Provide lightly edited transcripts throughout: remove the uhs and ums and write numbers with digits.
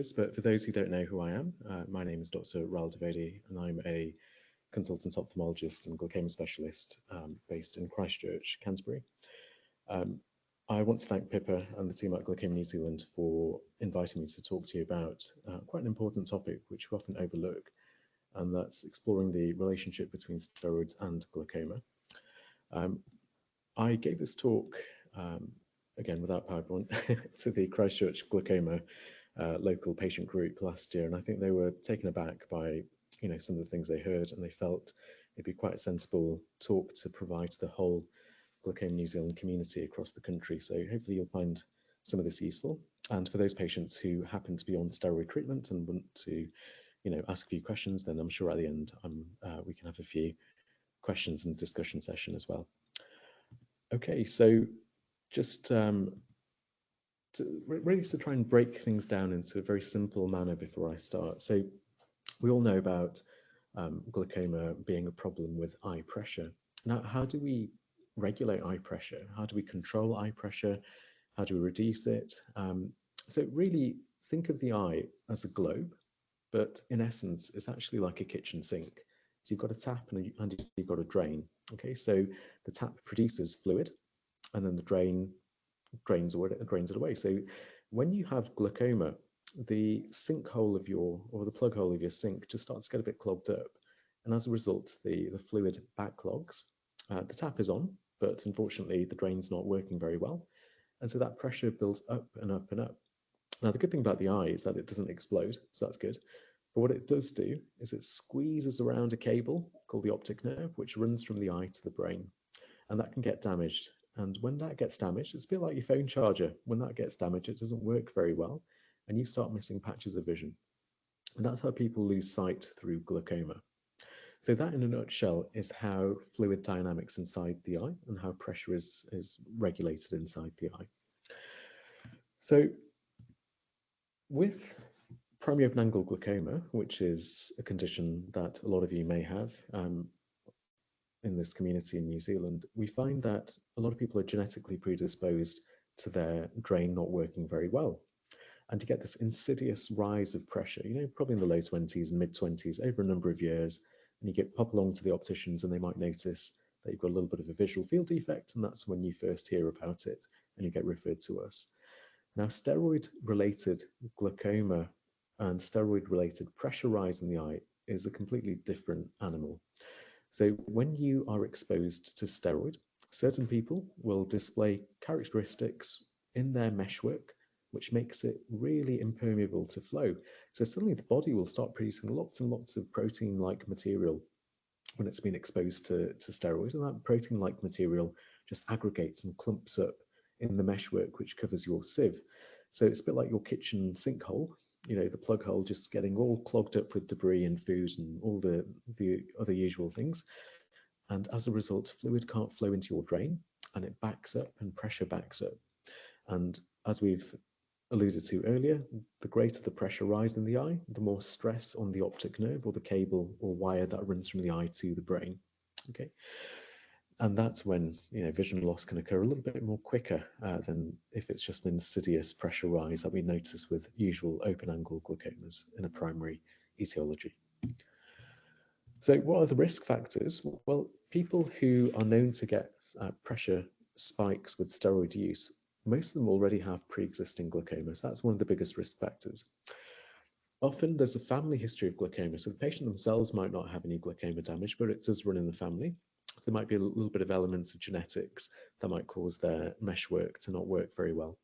But for those who don't know who I am, my name is Dr. Rahul Dwivedi, and I'm a consultant ophthalmologist and glaucoma specialist based in Christchurch, Canterbury. Um, I want to thank Pippa and the team at Glaucoma New Zealand for inviting me to talk to you about quite an important topic which we often overlook, and that's exploring the relationship between steroids and glaucoma. I gave this talk, again without PowerPoint, to the Christchurch glaucoma local patient group last year, and I think they were taken aback by some of the things they heard, and they felt it'd be quite a sensible talk to provide to the whole Glaucoma New Zealand community across the country. So hopefully you'll find some of this useful. And for those patients who happen to be on steroid treatment and want to ask a few questions, then I'm sure at the end we can have a few questions and discussion session as well. Okay, so just really to try and break things down into a very simple manner before I start. So we all know about glaucoma being a problem with eye pressure. Now, how do we regulate eye pressure? How do we control eye pressure? How do we reduce it? So really think of the eye as a globe, but in essence, it's actually like a kitchen sink. So you've got a tap and you've got a drain. Okay, so the tap produces fluid, and then the drain drains it away. So when you have glaucoma, the sinkhole of or the plug hole of your sink just starts to get a bit clogged up. And as a result, the fluid backlogs. The tap is on, but unfortunately the drain's not working very well. And so that pressure builds up and up and up. Now, the good thing about the eye is that it doesn't explode, so that's good. But what it does do is it squeezes around a cable called the optic nerve, which runs from the eye to the brain. And that can get damaged. And when that gets damaged, it's a bit like your phone charger. When that gets damaged, it doesn't work very well, and you start missing patches of vision. And that's how people lose sight through glaucoma. So that, in a nutshell, is how fluid dynamics inside the eye and how pressure is regulated inside the eye. So with primary open-angle glaucoma, which is a condition that a lot of you may have in this community in New Zealand, we find that a lot of people are genetically predisposed to their drain not working very well. And you get this insidious rise of pressure, probably in the low 20s and mid 20s over a number of years. And you pop along to the opticians and they might notice that you've got a little bit of a visual field defect, and that's when you first hear about it and you get referred to us. Now, steroid-related glaucoma and steroid-related pressure rise in the eye is a completely different animal. So when you are exposed to steroid, certain people will display characteristics in their meshwork which makes it really impermeable to flow. So suddenly the body will start producing lots and lots of protein-like material when it's been exposed to steroid, and that protein-like material just aggregates and clumps up in the meshwork which covers your sieve. So it's a bit like your kitchen sinkhole, the plug hole just getting all clogged up with debris and food and all the other usual things. And as a result, fluid can't flow into your drain, and it backs up and pressure backs up. And as we've alluded to earlier, the greater the pressure rise in the eye, the more stress on the optic nerve or the cable or wire that runs from the eye to the brain. Okay, and that's when vision loss can occur a little bit more quicker than if it's just an insidious pressure rise that we notice with usual open-angle glaucomas in a primary etiology. So what are the risk factors? Well, people who are known to get pressure spikes with steroid use, most of them already have pre-existing glaucoma, so that's one of the biggest risk factors. Often there's a family history of glaucoma, so the patient themselves might not have any glaucoma damage, but it does run in the family. There might be a little bit of elements of genetics that might cause their meshwork to not work very well.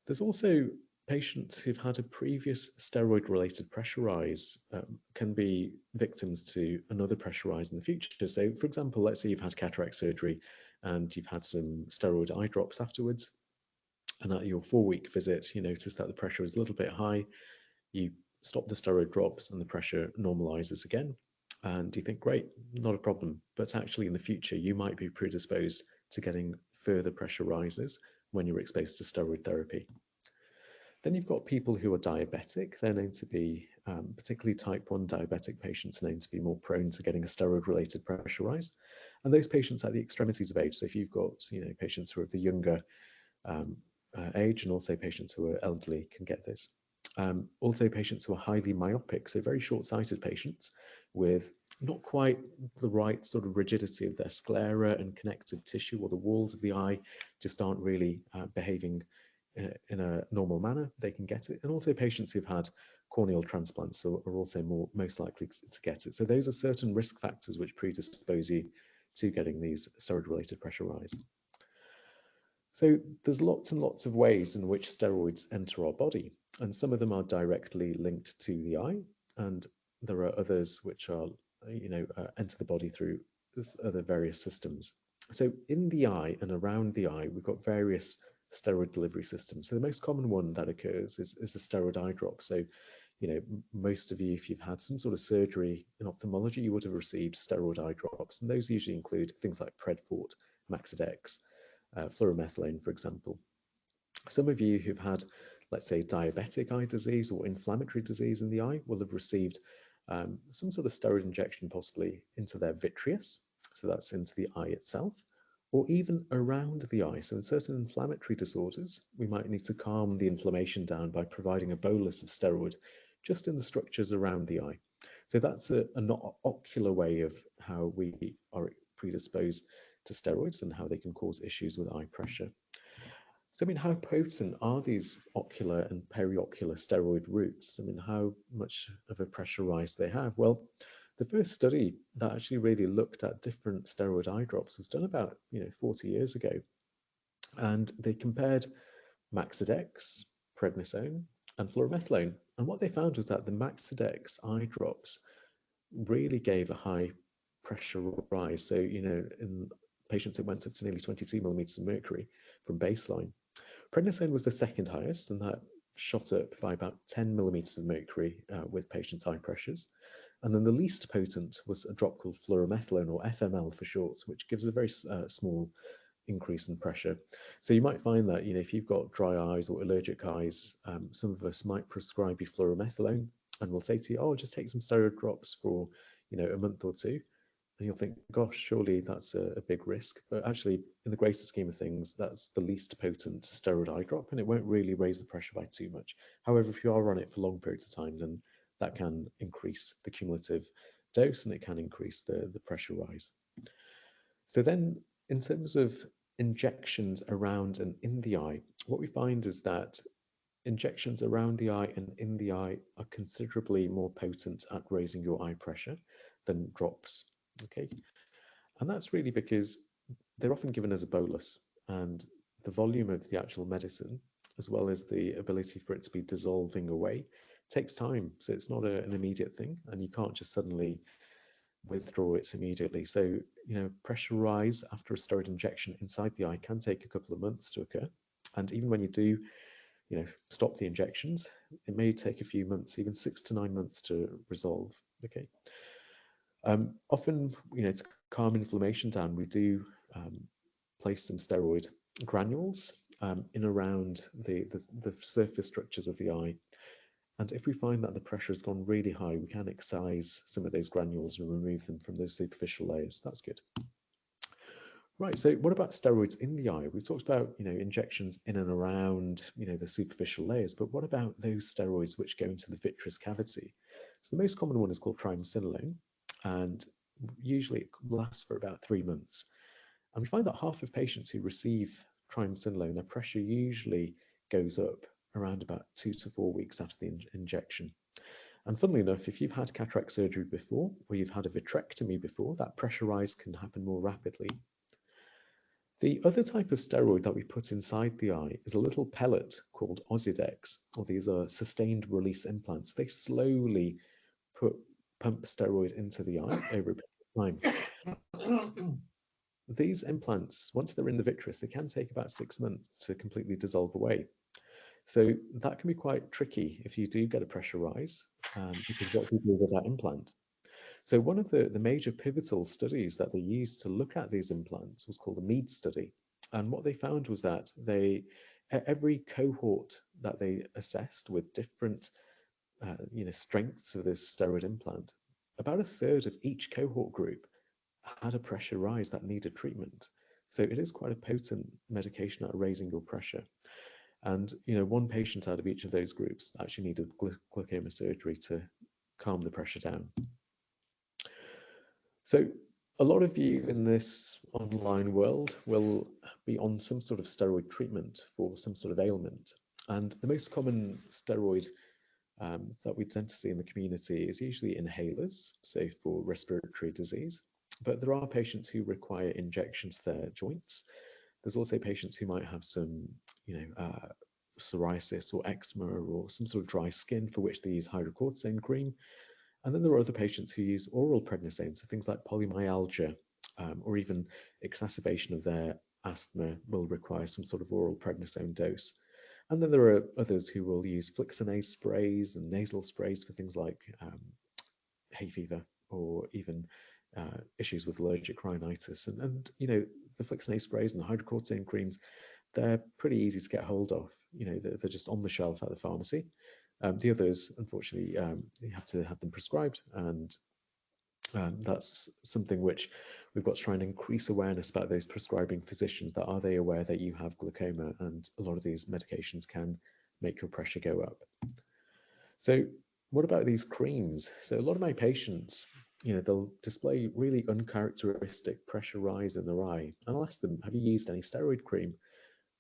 There's also patients who've had a previous steroid-related pressure rise can be victims to another pressure rise in the future. So, for example, let's say you've had cataract surgery and you've had some steroid eye drops afterwards, and at your 4-week visit, you notice that the pressure is a little bit high. You stop the steroid drops and the pressure normalizes again. And you think, great, not a problem. But actually in the future, you might be predisposed to getting further pressure rises when you're exposed to steroid therapy. Then you've got people who are diabetic. They're known to be, particularly type 1 diabetic patients, known to be more prone to getting a steroid-related pressure rise. And those patients at the extremities of age, so if you've got patients who are of the younger age and also patients who are elderly can get this. Also patients who are highly myopic, so very short-sighted patients with not quite the right sort of rigidity of their sclera and connective tissue, or the walls of the eye just aren't really behaving in a normal manner, they can get it. And also patients who've had corneal transplants are also most likely to get it. So those are certain risk factors which predispose you to getting these steroid-related pressure rise. So there's lots and lots of ways in which steroids enter our body, and some of them are directly linked to the eye, and there are others which are, enter the body through other various systems. So in the eye and around the eye, we've got various steroid delivery systems. So the most common one that occurs is a steroid eye drop. So, most of you, if you've had some sort of surgery in ophthalmology, you would have received steroid eye drops, and those usually include things like Predfort, Maxidex, fluoromethalone, for example. Some of you who've had, let's say, diabetic eye disease or inflammatory disease in the eye will have received some sort of steroid injection, possibly into their vitreous, so that's into the eye itself, or even around the eye. So in certain inflammatory disorders, we might need to calm the inflammation down by providing a bolus of steroid just in the structures around the eye. So that's a not ocular way of how we are predisposed to steroids and how they can cause issues with eye pressure. So, I mean, how potent are these ocular and periocular steroid routes? I mean, how much of a pressure rise they have? Well, the first study that actually really looked at different steroid eye drops was done about 40 years ago, and they compared Maxidex, prednisone, and fluoromethalone. And what they found was that the Maxidex eye drops really gave a high pressure rise. So, in patients, it went up to nearly 22 millimeters of mercury from baseline. Prednisone was the second highest, and that shot up by about 10 millimeters of mercury with patients' eye pressures. And then the least potent was a drop called fluoromethalone, or FML for short, which gives a very small increase in pressure. So you might find that if you've got dry eyes or allergic eyes, some of us might prescribe you fluoromethalone, and we'll say to you, "Oh, just take some steroid drops for a month or two." And you'll think, gosh, surely that's a big risk. But actually, in the greater scheme of things, that's the least potent steroid eye drop, and it won't really raise the pressure by too much. However, if you are on it for long periods of time, then that can increase the cumulative dose, and it can increase the pressure rise. So then, in terms of injections around and in the eye, what we find is that injections around the eye and in the eye are considerably more potent at raising your eye pressure than drops. Okay, and that's really because they're often given as a bolus, and the volume of the actual medicine, as well as the ability for it to be dissolving away, takes time. So it's not an immediate thing, and you can't just suddenly withdraw it immediately. So, pressure rise after a steroid injection inside the eye can take a couple of months to occur. And even when you do, stop the injections, it may take a few months, even 6 to 9 months to resolve. Okay. Often, to calm inflammation down, we do place some steroid granules in around the surface structures of the eye. And if we find that the pressure has gone really high, we can excise some of those granules and remove them from those superficial layers. That's good. Right, so what about steroids in the eye? We've talked about, injections in and around, the superficial layers, but what about those steroids which go into the vitreous cavity? So the most common one is called triamcinolone, and usually it lasts for about 3 months. And we find that half of patients who receive triamcinolone, their pressure usually goes up around about 2 to 4 weeks after the injection. And funnily enough, if you've had cataract surgery before, or you've had a vitrectomy before, that pressure rise can happen more rapidly. The other type of steroid that we put inside the eye is a little pellet called Osidex, or these are sustained release implants. They slowly pump steroid into the eye over a period of time. These implants, once they're in the vitreous, they can take about 6 months to completely dissolve away. So that can be quite tricky if you do get a pressure rise, because what do you do with that implant? So one of the major pivotal studies that they used to look at these implants was called the MIGS study. And what they found was that every cohort that they assessed with different strengths of this steroid implant, about a third of each cohort group had a pressure rise that needed treatment. So it is quite a potent medication at raising your pressure. And one patient out of each of those groups actually needed glaucoma surgery to calm the pressure down. So a lot of you in this online world will be on some sort of steroid treatment for some sort of ailment. And the most common steroid that we tend to see in the community is usually inhalers, so for respiratory disease. But there are patients who require injections to their joints. There's also patients who might have some, psoriasis or eczema or some sort of dry skin for which they use hydrocortisone cream. And then there are other patients who use oral prednisone, so things like polymyalgia or even exacerbation of their asthma will require some sort of oral prednisone dose. And then there are others who will use flixenase sprays and nasal sprays for things like hay fever or even issues with allergic rhinitis. And the flixenase sprays and the hydrocortisone creams, they're pretty easy to get hold of. They're just on the shelf at the pharmacy. The others, unfortunately, you have to have them prescribed, and that's something which we've got to try and increase awareness about those prescribing physicians. That are they aware that you have glaucoma, and a lot of these medications can make your pressure go up. So what about these creams? So a lot of my patients, they'll display really uncharacteristic pressure rise in their eye, and I'll ask them, have you used any steroid cream?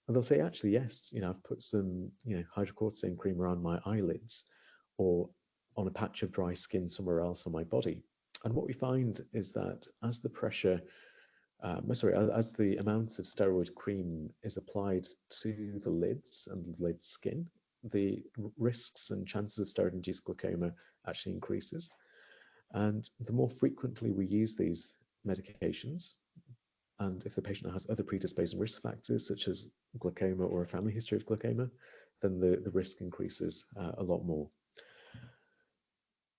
And they'll say, actually, yes, I've put some, hydrocortisone cream around my eyelids or on a patch of dry skin somewhere else on my body. And what we find is that as the pressure, as the amount of steroid cream is applied to the lids and the lid skin, the risks and chances of steroid-induced glaucoma actually increases. And the more frequently we use these medications, and if the patient has other predisposing risk factors, such as glaucoma or a family history of glaucoma, then the risk increases a lot more.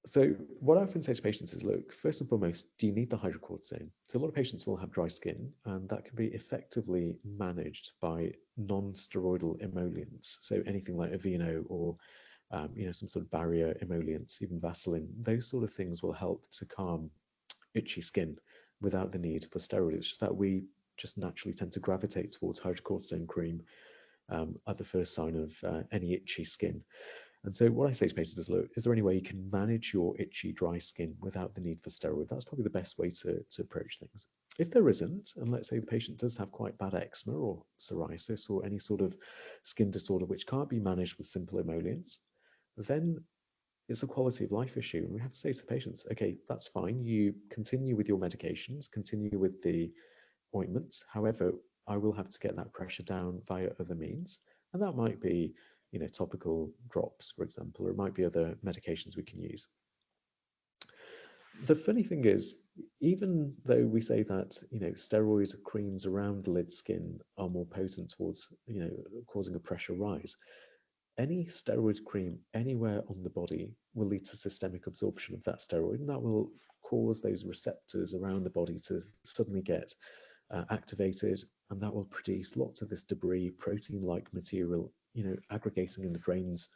So what I often say to patients is, look, first and foremost, do you need the hydrocortisone? So a lot of patients will have dry skin, and that can be effectively managed by non-steroidal emollients. So anything like Aveeno or some sort of barrier emollients, even Vaseline, those sort of things will help to calm itchy skin without the need for steroids. It's just that we just naturally tend to gravitate towards hydrocortisone cream at the first sign of any itchy skin. And so what I say to patients is, look, is there any way you can manage your itchy, dry skin without the need for steroid? That's probably the best way to approach things. If there isn't, and let's say the patient does have quite bad eczema or psoriasis or any sort of skin disorder which can't be managed with simple emollients, then it's a quality of life issue. And we have to say to the patients, okay, that's fine. You continue with your medications, continue with the ointments. However, I will have to get that pressure down via other means. And that might be, topical drops, for example, or it might be other medications we can use. The funny thing is, even though we say that, steroid creams around the lid skin are more potent towards, causing a pressure rise, any steroid cream anywhere on the body will lead to systemic absorption of that steroid, and that will cause those receptors around the body to suddenly get activated, and that will produce lots of this debris, protein-like material, aggregating in the drains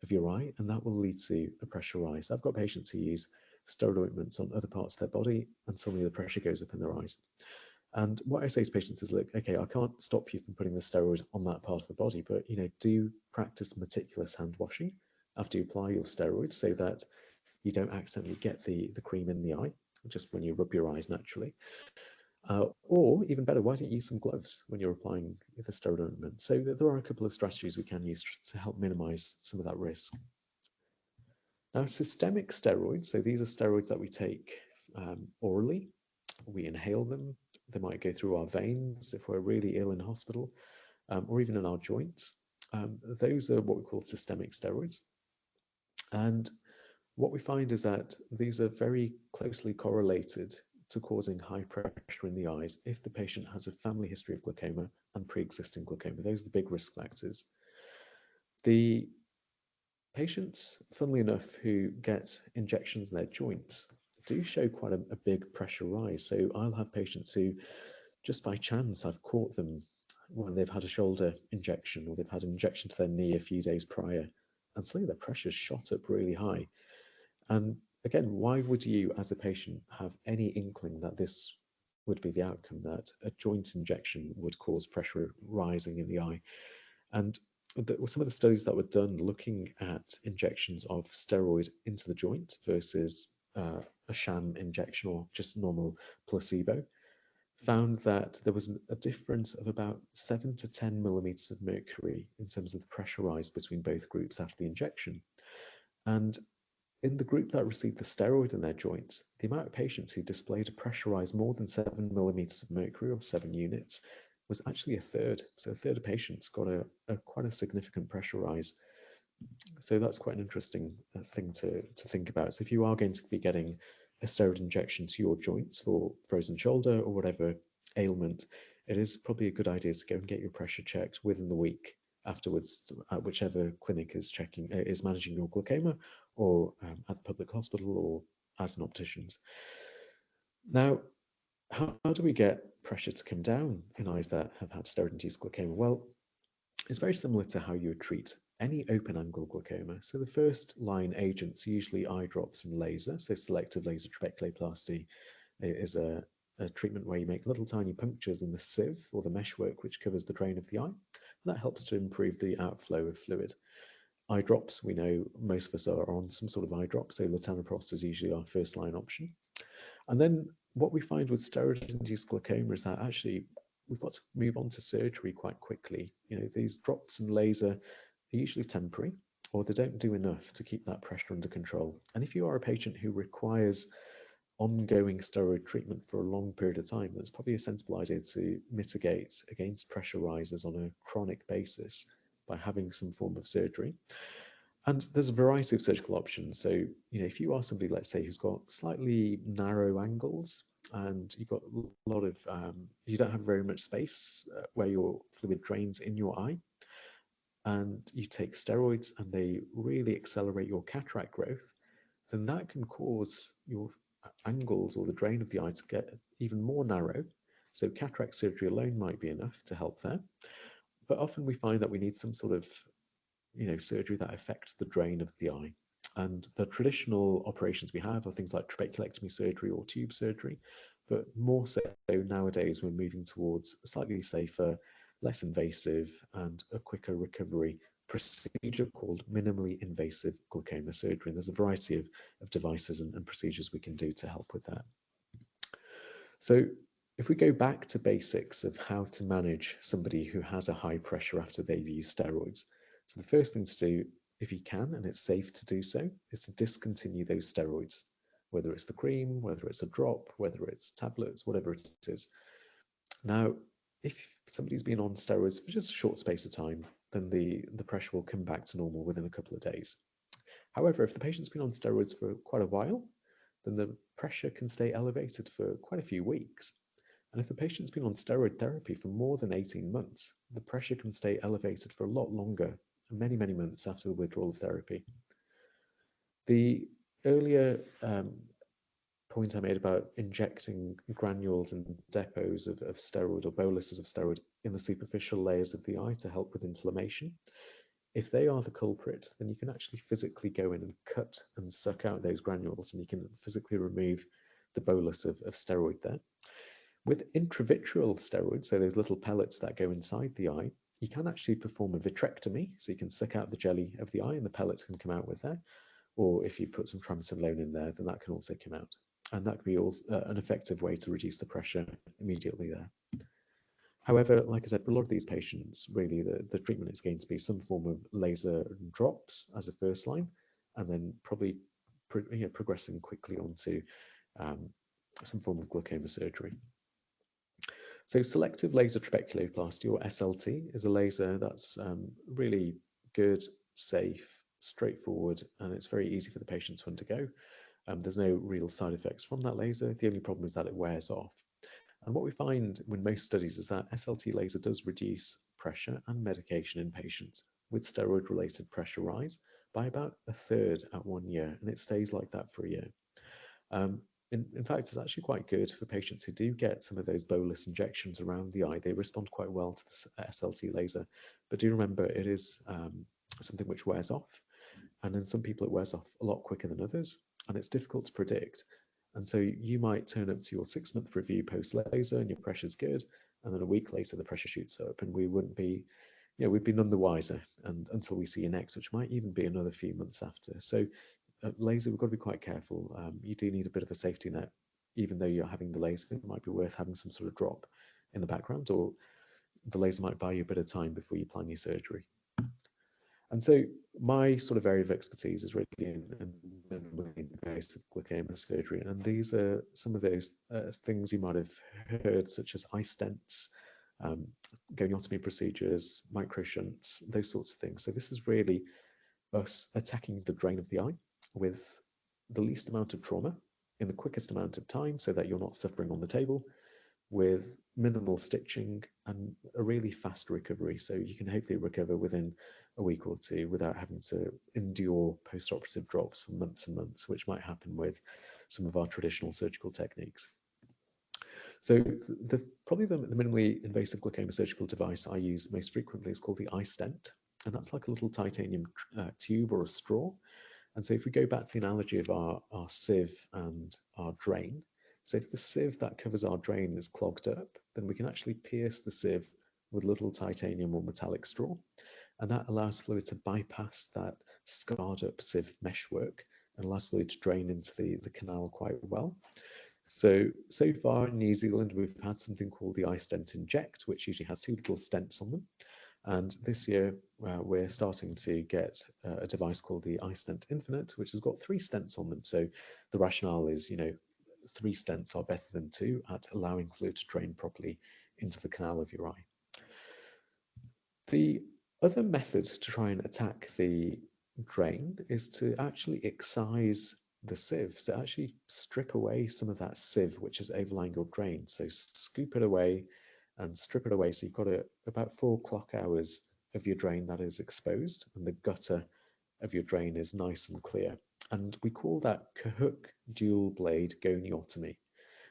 of your eye, and that will lead to a pressure rise. I've got patients who use steroid ointments on other parts of their body, and suddenly the pressure goes up in their eyes. And what I say to patients is, look, okay, I can't stop you from putting the steroid on that part of the body, but do practice meticulous hand washing after you apply your steroid so that you don't accidentally get the cream in the eye just when you rub your eyes naturally. Or even better, why don't you use some gloves when you're applying the steroid ointment? So there are a couple of strategies we can use to help minimize some of that risk. Now, systemic steroids, so these are steroids that we take orally. We inhale them. They might go through our veins if we're really ill in hospital, or even in our joints. Those are what we call systemic steroids. And what we find is that these are very closely correlated to causing high pressure in the eyes if the patient has a family history of glaucoma and pre-existing glaucoma. Those are the big risk factors. The patients, funnily enough, who get injections in their joints do show quite a big pressure rise. So I'll have patients who, just by chance, I've caught them when they've had a shoulder injection or they've had an injection to their knee a few days prior, and suddenly their pressure's shot up really high. And again, why would you, as a patient, have any inkling that this would be the outcome, that a joint injection would cause pressure rising in the eye? And some of the studies that were done looking at injections of steroid into the joint versus a sham injection or just normal placebo found that there was a difference of about 7 to 10 millimeters of mercury in terms of the pressure rise between both groups after the injection. And in the group that received the steroid in their joints, the amount of patients who displayed a pressure rise more than 7 millimeters of mercury, or 7 units, was actually a third. So a third of patients got quite a significant pressure rise. So that's quite an interesting thing to think about. So if you are going to be getting a steroid injection to your joints for frozen shoulder or whatever ailment, it is probably a good idea to go and get your pressure checked within the week afterwards at whichever clinic is managing your glaucoma, or at the public hospital or at an optician's. Now, how do we get pressure to come down in eyes that have had steroid-induced glaucoma? Well, it's very similar to how you would treat any open-angle glaucoma. So the first line agents are usually eye drops and laser. So selective laser trabeculoplasty is a treatment where you make little tiny punctures in the sieve or the meshwork which covers the drain of the eye. And that helps to improve the outflow of fluid. Eye drops, we know most of us are on some sort of eye drop, so latanoprost is usually our first line option. And then what we find with steroid-induced glaucoma is that actually we've got to move on to surgery quite quickly. These drops and laser are usually temporary, or they don't do enough to keep that pressure under control. And if you are a patient who requires ongoing steroid treatment for a long period of time, that's probably a sensible idea to mitigate against pressure rises on a chronic basis by having some form of surgery. And there's a variety of surgical options. So, if you are somebody, let's say, who's got slightly narrow angles and you've got a lot of, you don't have very much space where your fluid drains in your eye, and you take steroids and they really accelerate your cataract growth, then that can cause your angles or the drain of the eye to get even more narrow. So cataract surgery alone might be enough to help there. But often we find that we need some sort of surgery that affects the drain of the eye. And the traditional operations we have are things like trabeculectomy surgery or tube surgery, but more so nowadays we're moving towards a slightly safer, less invasive, and a quicker recovery procedure called minimally invasive glaucoma surgery. And there's a variety of devices and procedures we can do to help with that. So if we go back to basics of how to manage somebody who has a high pressure after they've used steroids, so the first thing to do, if you can, and it's safe to do so, is to discontinue those steroids, whether it's the cream, whether it's a drop, whether it's tablets, whatever it is. Now, if somebody's been on steroids for just a short space of time, then the pressure will come back to normal within a couple of days. However, if the patient's been on steroids for quite a while, then the pressure can stay elevated for quite a few weeks. And if the patient's been on steroid therapy for more than 18 months, the pressure can stay elevated for a lot longer, many, many months after the withdrawal of therapy. The earlier point I made about injecting granules and depots of steroid or boluses of steroid in the superficial layers of the eye to help with inflammation, if they are the culprit, then you can actually physically go in and cut and suck out those granules, and you can physically remove the bolus of steroid there. With intravitreal steroids, so those little pellets that go inside the eye, you can actually perform a vitrectomy, so you can suck out the jelly of the eye and the pellets can come out with there. Or if you put some triamcinolone in there, then that can also come out. And that can be an effective way to reduce the pressure immediately there. However, like I said, for a lot of these patients, really the treatment is going to be some form of laser drops as a first line, and then probably progressing quickly onto some form of glaucoma surgery. So selective laser trabeculoplasty, or SLT, is a laser that's really good, safe, straightforward, and it's very easy for the patient to undergo. There's no real side effects from that laser. The only problem is that it wears off. And what we find in most studies is that SLT laser does reduce pressure and medication in patients with steroid-related pressure rise by about a third at 1 year, and it stays like that for a year. In fact, it's actually quite good for patients who do get some of those bolus injections around the eye. They respond quite well to the SLT laser, but do remember it is something which wears off, and in some people it wears off a lot quicker than others, and it's difficult to predict. And so you might turn up to your 6-month review post laser and your pressure's good, and then a week later the pressure shoots up, and we wouldn't be we'd be none the wiser, and until we see you next, which might even be another few months after. So laser, we've got to be quite careful. You do need a bit of a safety net. Even though you're having the laser, it might be worth having some sort of drop in the background, or the laser might buy you a bit of time before you plan your surgery. And so my sort of area of expertise is really in minimally invasive glaucoma surgery. And these are some of those things you might have heard, such as eye stents, goniotomy procedures, microshunts, those sorts of things. So this is really us attacking the drain of the eye with the least amount of trauma in the quickest amount of time, so that you're not suffering on the table, with minimal stitching and a really fast recovery. So you can hopefully recover within a week or two without having to endure post-operative drops for months and months, which might happen with some of our traditional surgical techniques. So probably the minimally invasive glaucoma surgical device I use most frequently is called the eye stent. And that's like a little titanium tube or a straw. And so if we go back to the analogy of our sieve and our drain, so if the sieve that covers our drain is clogged up, then we can actually pierce the sieve with a little titanium or metallic straw. And that allows fluid to bypass that scarred up sieve meshwork and allows fluid to drain into the canal quite well. So far in New Zealand, we've had something called the eye stent inject, which usually has two little stents on them. And this year, we're starting to get a device called the iStent Infinite, which has got 3 stents on them. So the rationale is, 3 stents are better than 2 at allowing fluid to drain properly into the canal of your eye. The other method to try and attack the drain is to actually excise the sieve. So actually strip away some of that sieve which is overlying your drain. So scoop it away and strip it away. So you've got about 4 clock hours of your drain that is exposed, and the gutter of your drain is nice and clear. And we call that Cahook dual blade goniotomy.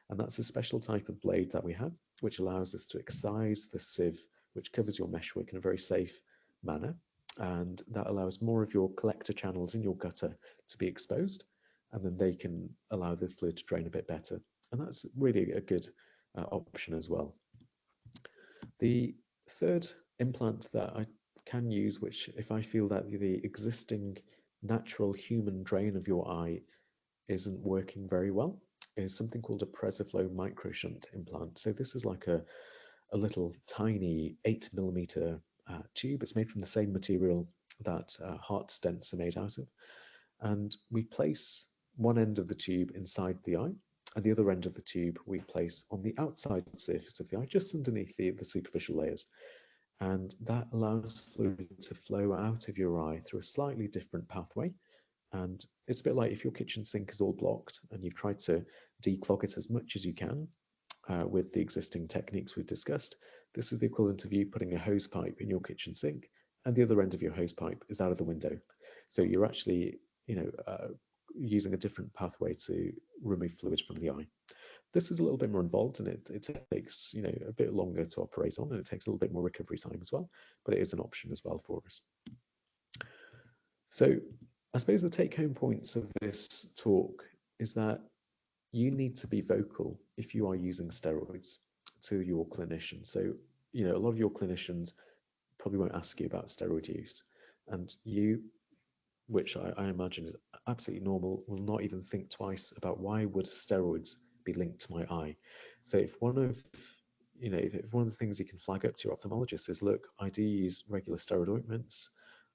And that's a special type of blade that we have, which allows us to excise the sieve, which covers your meshwork in a very safe manner. And that allows more of your collector channels in your gutter to be exposed, and then they can allow the fluid to drain a bit better. And that's really a good option as well. The third implant that I can use, which if I feel that the existing natural human drain of your eye isn't working very well, is something called a PreserFlow microshunt implant. So this is like a little tiny 8mm tube. It's made from the same material that heart stents are made out of. And we place one end of the tube inside the eye, and the other end of the tube we place on the outside surface of the eye, just underneath the superficial layers. And that allows fluid to flow out of your eye through a slightly different pathway. And it's a bit like if your kitchen sink is all blocked and you've tried to declog it as much as you can with the existing techniques we've discussed. This is the equivalent of you putting a hose pipe in your kitchen sink, and the other end of your hose pipe is out of the window. So you're actually, using a different pathway to remove fluid from the eye. This is a little bit more involved, and it takes a bit longer to operate on, and it takes a little bit more recovery time as well, but it is an option as well for us. So I suppose the take-home points of this talk is that you need to be vocal if you are using steroids to your clinician. So, a lot of your clinicians probably won't ask you about steroid use, and you, which I imagine is absolutely normal, will not even think twice about why would steroids be linked to my eye. So if one of if one of the things you can flag up to your ophthalmologist is, look, I do use regular steroid ointments,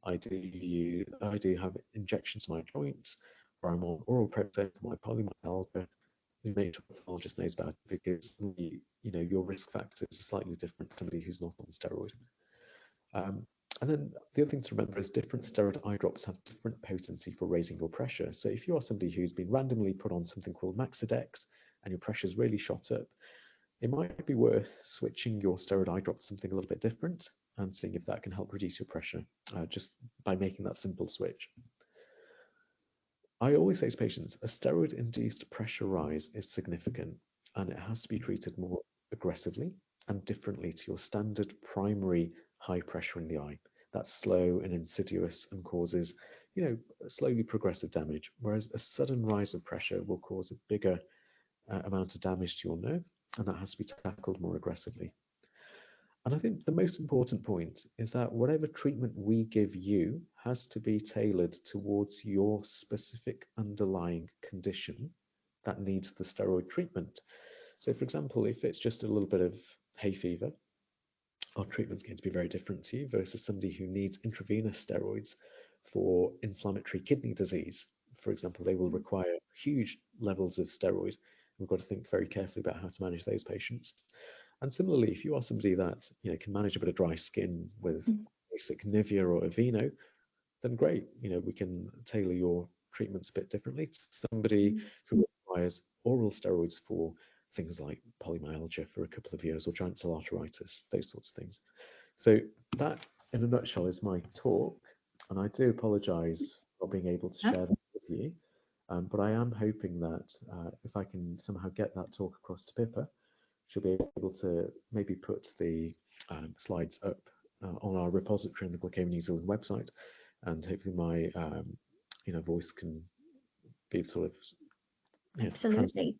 I do have injections to my joints, or I'm on oral prednisone for my polymyalgia, make sure the ophthalmologist knows about it, because your risk factors are slightly different to somebody who's not on steroid. And then the other thing to remember is different steroid eye drops have different potency for raising your pressure. So if you are somebody who's been randomly put on something called Maxidex and your pressure's really shot up, it might be worth switching your steroid eye drop to something a little bit different and seeing if that can help reduce your pressure just by making that simple switch. I always say to patients, a steroid-induced pressure rise is significant, and it has to be treated more aggressively and differently to your standard primary high pressure in the eye. That's slow and insidious and causes, slowly progressive damage, whereas a sudden rise of pressure will cause a bigger amount of damage to your nerve, and that has to be tackled more aggressively. And I think the most important point is that whatever treatment we give you has to be tailored towards your specific underlying condition that needs the steroid treatment. So, for example, if it's just a little bit of hay fever, our treatment's going to be very different to you versus somebody who needs intravenous steroids for inflammatory kidney disease. For example, they will require huge levels of steroid. We've got to think very carefully about how to manage those patients. And similarly, if you are somebody that can manage a bit of dry skin with basic Nivea or Aveeno, then great. We can tailor your treatments a bit differently to somebody who requires oral steroids for things like polymyalgia for a couple of years or giant cell arteritis, those sorts of things. So that, in a nutshell, is my talk. And I do apologise for not being able to share that with you. But I am hoping that if I can somehow get that talk across to Pippa, she'll be able to maybe put the slides up on our repository on the Glaucoma New Zealand website, and hopefully my voice can be sort of Absolutely.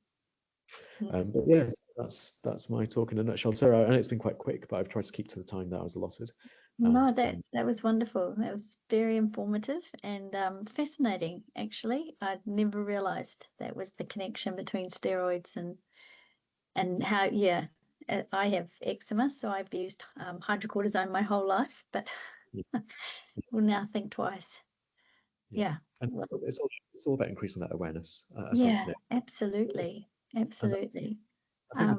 But yes, that's my talk in a nutshell. Sarah, I know it's been quite quick, but I've tried to keep to the time that I was allotted. No, that was wonderful. That was very informative and fascinating, actually. I'd never realised that was the connection between steroids and how, I have eczema, so I've used hydrocortisone my whole life, but will now think twice. Yeah. And it's all about increasing that awareness. I Yeah, think, absolutely. Absolutely. I think the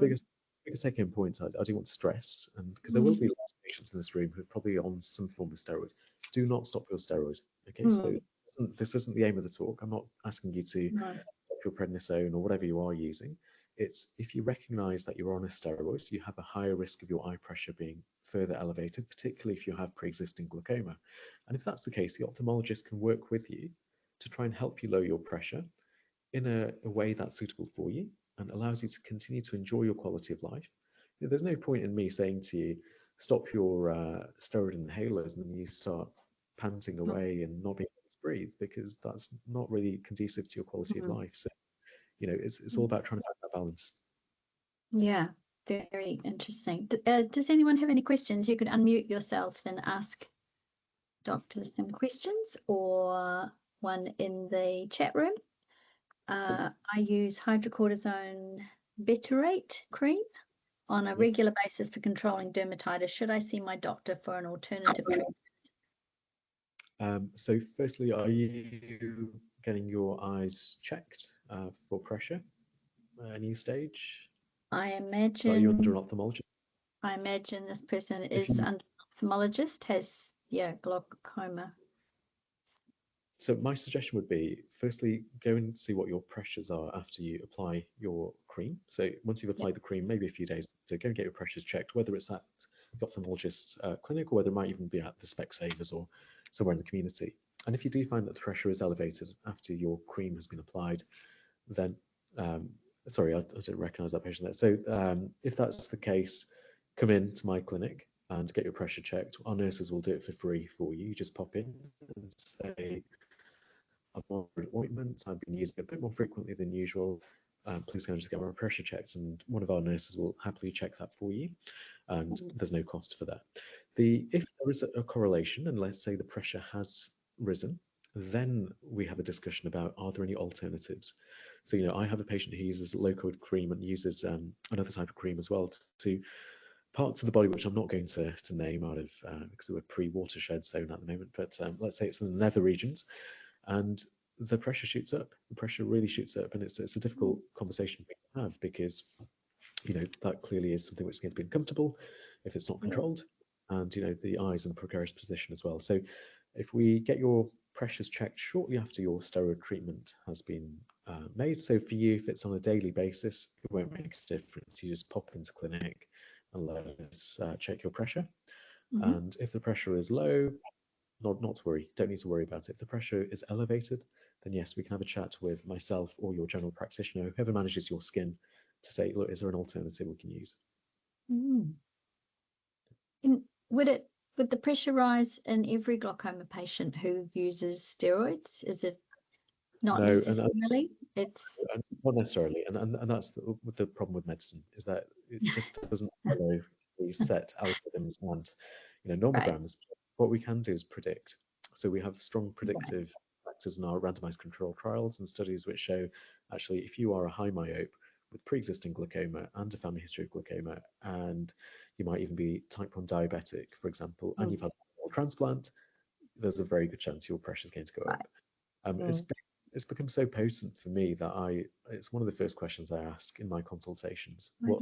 biggest take-home point I do want to stress, and because there will be lots of patients in this room who are probably on some form of steroid, do not stop your steroid. Okay, so this isn't the aim of the talk. I'm not asking you to stop your prednisone or whatever you are using. It's if you recognise that you're on a steroid, you have a higher risk of your eye pressure being further elevated, particularly if you have pre-existing glaucoma. And if that's the case, the ophthalmologist can work with you to try and help you lower your pressure in a way that's suitable for you and allows you to continue to enjoy your quality of life. There's no point in me saying to you, stop your steroid inhalers and then you start panting away and not being able to breathe, because that's not really conducive to your quality of life. So, it's all about trying to find that balance. Yeah, very interesting. Does anyone have any questions? You could unmute yourself and ask Doctor some questions, or one in the chat room. I use hydrocortisone butyrate cream on a regular basis for controlling dermatitis. Should I see my doctor for an alternative treatment? So firstly, are you getting your eyes checked for pressure at any stage? I imagine. So are you under an ophthalmologist? I imagine this person is under an ophthalmologist, has glaucoma. So my suggestion would be, firstly, go and see what your pressures are after you apply your cream. So once you've applied the cream, maybe a few days, to go and get your pressures checked, whether it's at the ophthalmologist's clinic or whether it might even be at the Specsavers or somewhere in the community. And if you do find that the pressure is elevated after your cream has been applied, then, sorry, I didn't recognise that patient there. So if that's the case, come in to my clinic and get your pressure checked. Our nurses will do it for free for you. You just pop in and say, I've ordered ointment, I've been using it a bit more frequently than usual. Please can I just get my pressure checked, and one of our nurses will happily check that for you, and there's no cost for that. If there is a correlation, and let's say the pressure has risen, then we have a discussion about, are there any alternatives? So, I have a patient who uses low-code cream and uses another type of cream as well to parts of the body which I'm not going to name out of because we're pre-watershed zone at the moment, but let's say it's in the nether regions, and the pressure shoots up. The pressure really shoots up, and it's a difficult conversation to have, because that clearly is something which is going to be uncomfortable if it's not controlled, and the eyes in a precarious position as well. So if we get your pressures checked shortly after your steroid treatment has been made, so for you, if it's on a daily basis, it won't make a difference. You just pop into clinic and let us check your pressure. And if the pressure is low, not to worry, don't need to worry about it. If the pressure is elevated, then yes, we can have a chat with myself or your general practitioner, whoever manages your skin, to say, look, is there an alternative we can use? Would the pressure rise in every glaucoma patient who uses steroids? Is it not necessarily? It's not necessarily, and that's the problem with medicine, is that it just doesn't follow necessarily set algorithms and Right. nomograms. What we can do is predict. So we have strong Right. predictive factors in our randomized control trials and studies which show actually if you are a high myope with pre-existing glaucoma and a family history of glaucoma, and you might even be type 1 diabetic, for example, and you've had a transplant, there's a very good chance your pressure is going to go Right. up. It's become so potent for me that it's one of the first questions I ask in my consultations. What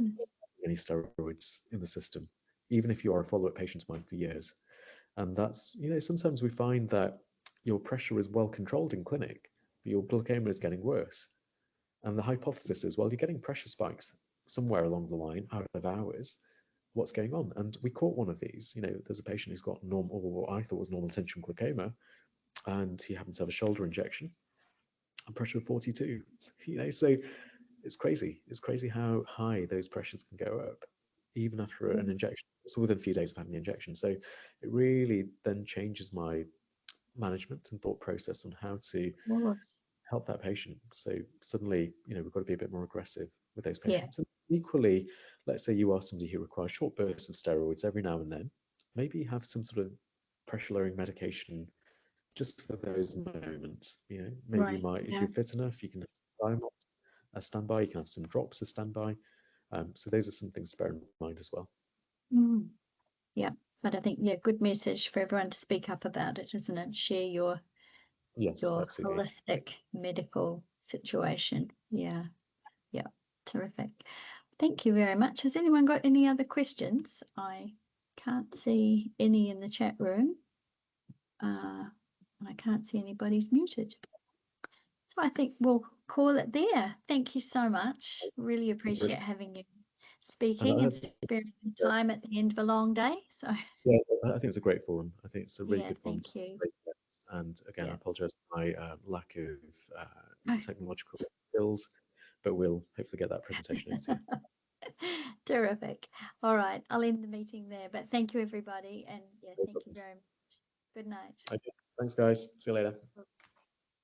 any steroids in the system, even if you are a follow-up patient of mine for years? And that's, sometimes we find that your pressure is well controlled in clinic, but your glaucoma is getting worse. And the hypothesis is, well, you're getting pressure spikes somewhere along the line out of hours. What's going on? And we caught one of these. There's a patient who's got normal, or what I thought was normal tension glaucoma, and he happened to have a shoulder injection, a pressure of 42. So it's crazy. It's crazy how high those pressures can go up, even after an injection. It's within a few days of having the injection. So it really then changes my management and thought process on how to help that patient. So suddenly, we've got to be a bit more aggressive with those patients. And equally, let's say you are somebody who requires short bursts of steroids every now and then, maybe have some sort of pressure lowering medication just for those moments. Maybe you might, if you're fit enough, you can have a standby, you can have some drops as standby. So those are some things to bear in mind as well. Yeah, but I think, good message for everyone to speak up about it, isn't it? Share your absolutely. Holistic medical situation. Yeah, terrific. Thank you very much. Has anyone got any other questions? I can't see any in the chat room. I can't see anybody's muted. So I think we'll call it there. Thank you so much. Really appreciate having you speaking and sparing the time at the end of a long day. So yeah, I think it's a great forum. I think it's a really good forum. Thank you. And again, I apologize for my lack of technological skills, but we'll hopefully get that presentation over to you. Terrific. All right, I'll end the meeting there. But thank you, everybody, and thank you very much. Good night. Okay. Thanks, guys. See you later.